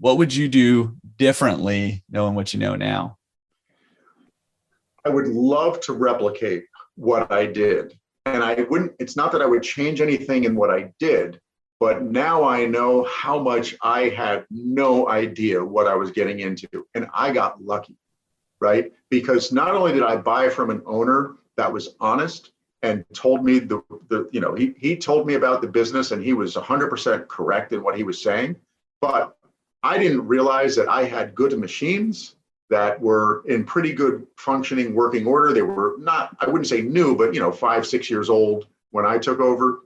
What would you do differently knowing what you know now? I would love to replicate what I did. And I wouldn't, it's not that I would change anything in what I did, but now I know how much I had no idea what I was getting into. And I got lucky, right? Because not only did I buy from an owner that was honest and told me he told me about the business and he was 100% correct in what he was saying, but I didn't realize that I had good machines that were in pretty good functioning working order. They were not, I wouldn't say new, but 5, 6 years old when I took over.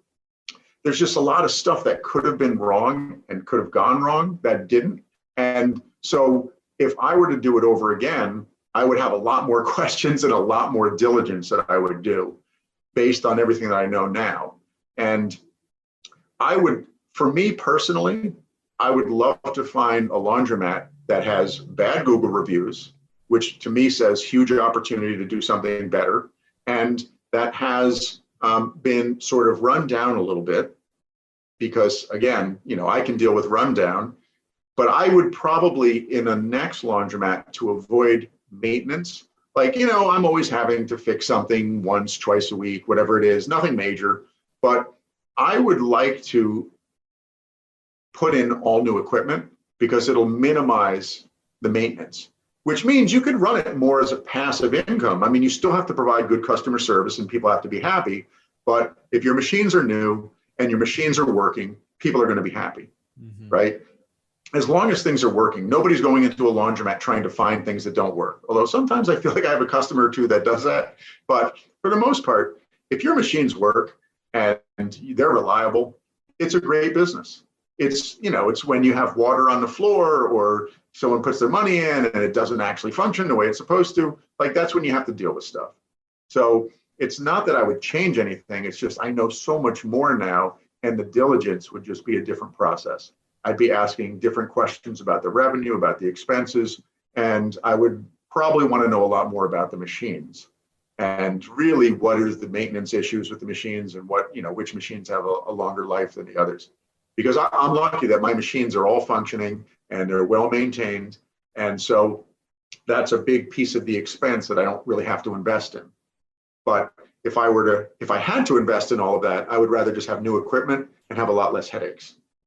There's just a lot of stuff that could have been wrong and could have gone wrong that didn't. And so if I were to do it over again, I would have a lot more questions and a lot more diligence that I would do based on everything that I know now. And I would, for me personally, I would love to find a laundromat that has bad Google reviews, which to me says huge opportunity to do something better, and that has been sort of run down a little bit because, again, I can deal with rundown, but I would probably in a next laundromat to avoid maintenance, like, I'm always having to fix something once, twice a week, whatever it is, nothing major, but I would like to put in all new equipment because it'll minimize the maintenance, which means you could run it more as a passive income. I mean, you still have to provide good customer service and people have to be happy. But if your machines are new and your machines are working, people are going to be happy, right? As long as things are working, nobody's going into a laundromat trying to find things that don't work. Although sometimes I feel like I have a customer or two that does that. But for the most part, if your machines work and they're reliable, it's a great business. It's when you have water on the floor or someone puts their money in and it doesn't actually function the way it's supposed to, like that's when you have to deal with stuff. So it's not that I would change anything. It's just I know so much more now and the diligence would just be a different process. I'd be asking different questions about the revenue, about the expenses, and I would probably want to know a lot more about the machines and really what is the maintenance issues with the machines and which machines have a longer life than the others. Because I'm lucky that my machines are all functioning and they're well maintained. And so that's a big piece of the expense that I don't really have to invest in. But if I had to invest in all of that, I would rather just have new equipment and have a lot less headaches.